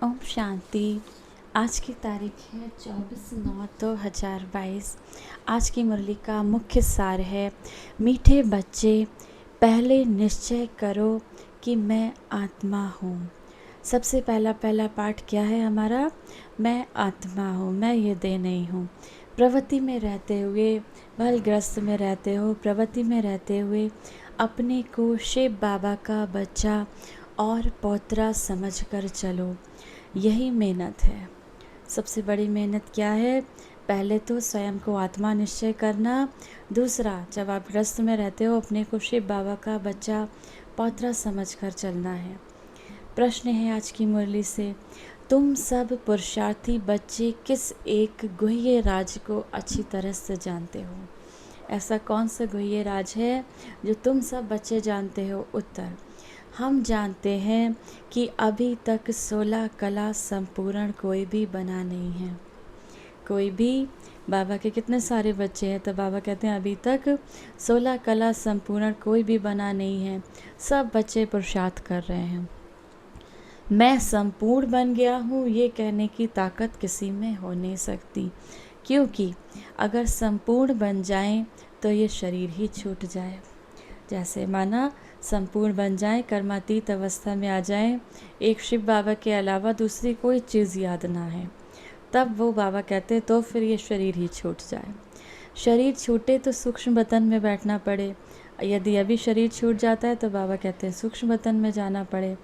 ओम शांति। आज की तारीख है 24/9/2022। आज की मुरली का मुख्य सार है, मीठे बच्चे पहले निश्चय करो कि मैं आत्मा हूँ। सबसे पहला पाठ क्या है हमारा? मैं आत्मा हूँ, मैं ये देह नहीं हूँ। प्रवृत्ति में रहते हुए, बलग्रस्त में रहते हो, प्रवृत्ति में रहते हुए अपने को शिव बाबा का बच्चा और पौत्रा समझकर चलो। यही मेहनत है। सबसे बड़ी मेहनत क्या है? पहले तो स्वयं को आत्मा निश्चय करना। दूसरा, जब आप ग्रस्त में रहते हो, अपने को शिव बाबा का बच्चा पौत्रा समझकर चलना है। प्रश्न है आज की मुरली से, तुम सब पुरुषार्थी बच्चे किस एक गुह्य राज को अच्छी तरह से जानते हो? ऐसा कौन सा गुह्य राज है जो तुम सब बच्चे जानते हो? उत्तर, हम जानते हैं कि अभी तक 16 कला संपूर्ण कोई भी बना नहीं है। कोई भी, बाबा के कितने सारे बच्चे हैं, तो बाबा कहते हैं अभी तक 16 कला संपूर्ण कोई भी बना नहीं है। सब बच्चे पुरुषार्थ कर रहे हैं। मैं संपूर्ण बन गया हूँ, ये कहने की ताकत किसी में हो नहीं सकती, क्योंकि अगर संपूर्ण बन जाएं तो ये शरीर ही छूट जाए। जैसे माना संपूर्ण बन जाएं, कर्मातीत अवस्था में आ जाएं, एक शिव बाबा के अलावा दूसरी कोई चीज़ याद ना है, तब वो बाबा कहते तो फिर ये शरीर ही छूट जाए। शरीर छूटे तो सूक्ष्म बतन में बैठना पड़े। यदि अभी शरीर छूट जाता है तो बाबा कहते हैं सूक्ष्म बतन में जाना पड़े।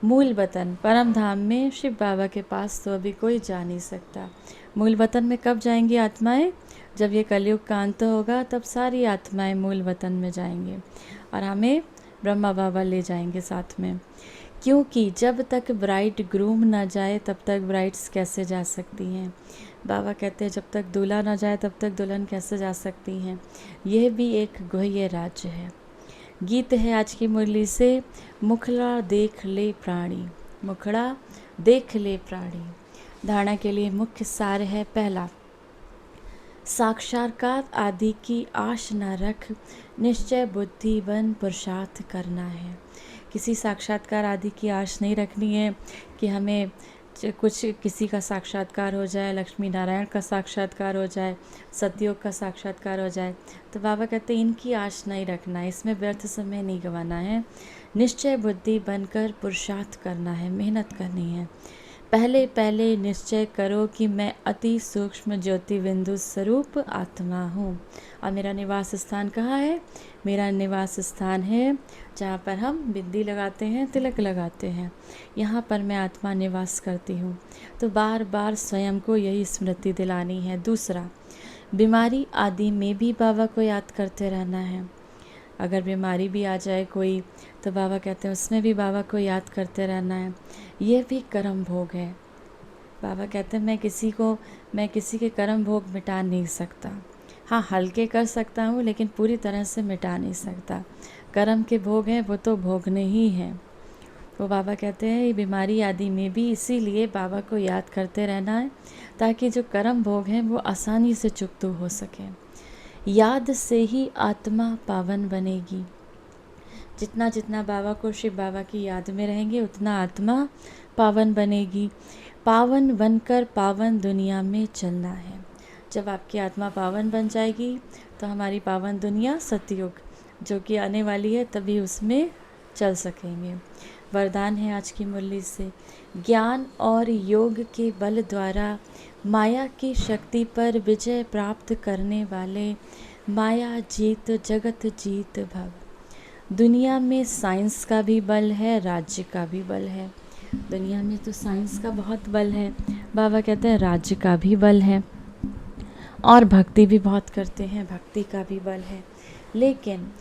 मूल वतन परम धाम में शिव बाबा के पास तो अभी कोई जा नहीं सकता। मूल वतन में कब जाएंगी आत्माएं? जब ये कलयुग का अंत होगा, तब सारी आत्माएं मूल वतन में जाएंगे और हमें ब्रह्मा बाबा ले जाएंगे साथ में। क्योंकि जब तक ब्राइड ग्रूम ना जाए तब तक ब्राइड्स कैसे जा सकती हैं? बाबा कहते हैं जब तक दूल्हा ना जाए तब तक दुल्हन कैसे जा सकती हैं? यह भी एक गुह्य राज्य है। गीत है आज की मुरली से, मुखड़ा देख ले प्राणी। मुखड़ा देख ले प्राणी। धारणा के लिए मुख्य सार है, पहला, साक्षात्कार आदि की आश न रख, निश्चय बुद्धि बन पुरुषार्थ करना है। किसी साक्षात्कार आदि की आश नहीं रखनी है कि हमें कुछ किसी का साक्षात्कार हो जाए, लक्ष्मी नारायण का साक्षात्कार हो जाए, सतयोग का साक्षात्कार हो जाए। तो बाबा कहते हैं इनकी आश नहीं रखना है, इसमें व्यर्थ समय नहीं गंवाना है। निश्चय बुद्धि बनकर पुरुषार्थ करना है, मेहनत करनी है। पहले पहले निश्चय करो कि मैं अति सूक्ष्म ज्योति बिंदु स्वरूप आत्मा हूँ। और मेरा निवास स्थान कहाँ है? मेरा निवास स्थान है जहाँ पर हम बिंदी लगाते हैं, तिलक लगाते हैं, यहाँ पर मैं आत्मा निवास करती हूँ। तो बार बार स्वयं को यही स्मृति दिलानी है। दूसरा, बीमारी आदि में भी बाबा को याद करते रहना है। अगर बीमारी भी आ जाए कोई, तो बाबा कहते हैं उसमें भी बाबा को याद करते रहना है। ये भी कर्म भोग है। बाबा कहते हैं मैं किसी के कर्म भोग मिटा नहीं सकता। हाँ, हल्के कर सकता हूँ, लेकिन पूरी तरह से मिटा नहीं सकता। कर्म के भोग हैं वो तो भोगने ही हैं। वो बाबा कहते हैं ये बीमारी आदि में भी इसीलिए बाबा को याद करते रहना है, ताकि जो कर्म भोग हैं वो आसानी से चुकतू हो सकें। याद से ही आत्मा पावन बनेगी। जितना जितना बाबा को, शिव बाबा की याद में रहेंगे, उतना आत्मा पावन बनेगी। पावन बनकर पावन दुनिया में चलना है। जब आपकी आत्मा पावन बन जाएगी तो हमारी पावन दुनिया सतयुग जो कि आने वाली है, तभी उसमें चल सकेंगे। वरदान है आज की मुरली से, ज्ञान और योग के बल द्वारा माया की शक्ति पर विजय प्राप्त करने वाले माया जीत जगत जीत भव। दुनिया में साइंस का भी बल है, राज्य का भी बल है। दुनिया में तो साइंस का बहुत बल है, बाबा कहते हैं राज्य का भी बल है, और भक्ति भी बहुत करते हैं, भक्ति का भी बल है। लेकिन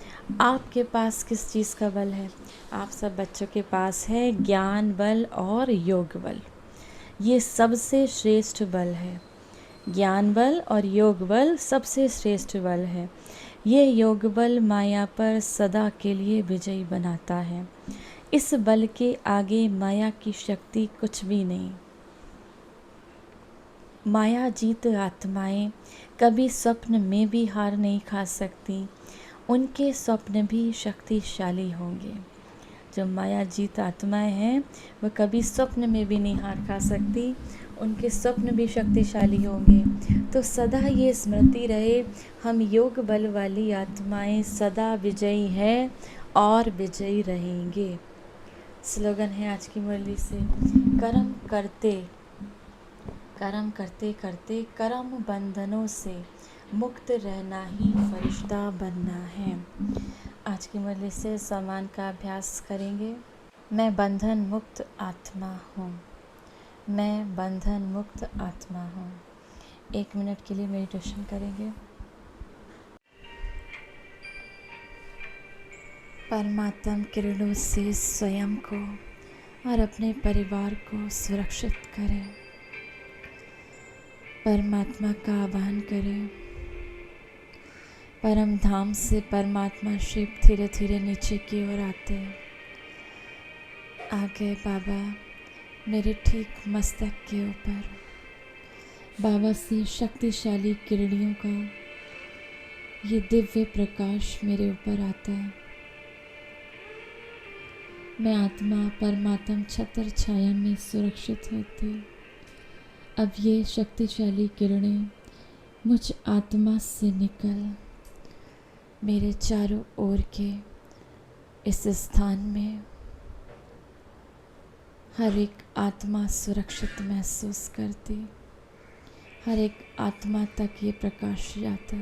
आपके पास किस चीज़ का बल है? आप सब बच्चों के पास है ज्ञान बल और योग बल। ये सबसे श्रेष्ठ बल है। ज्ञान बल और योग बल सबसे श्रेष्ठ बल है। ये योग बल माया पर सदा के लिए विजयी बनाता है। इस बल के आगे माया की शक्ति कुछ भी नहीं। माया जीत आत्माएं कभी स्वप्न में भी हार नहीं खा सकती। उनके स्वप्न भी शक्तिशाली होंगे। जो माया जीत आत्माएं हैं वह कभी स्वप्न में भी नहीं हार खा सकती, उनके स्वप्न भी शक्तिशाली होंगे। तो सदा ये स्मृति रहे, हम योग बल वाली आत्माएं सदा विजयी हैं और विजयी रहेंगे। स्लोगन है आज की मुरली से, कर्म करते करते कर्म बंधनों से मुक्त रहना ही फरिश्ता बनना है। आज की मुरली से सम्मान का अभ्यास करेंगे। मैं बंधन मुक्त आत्मा हूँ, मैं बंधन मुक्त आत्मा हूँ। 1 मिनट के लिए मेडिटेशन करेंगे। परमात्म किरणों से स्वयं को और अपने परिवार को सुरक्षित करें। परमात्मा का आह्वान करें। परम धाम से परमात्मा शिव धीरे धीरे नीचे की ओर आते आ गए। बाबा मेरे ठीक मस्तक के ऊपर, बाबा से शक्तिशाली किरणियों का ये दिव्य प्रकाश मेरे ऊपर आता है। मैं आत्मा परमात्म छत्र छाया में सुरक्षित होती। अब ये शक्तिशाली किरणें मुझ आत्मा से निकल मेरे चारों ओर के इस स्थान में हर एक आत्मा सुरक्षित महसूस करती, हर एक आत्मा तक ये प्रकाश जाता।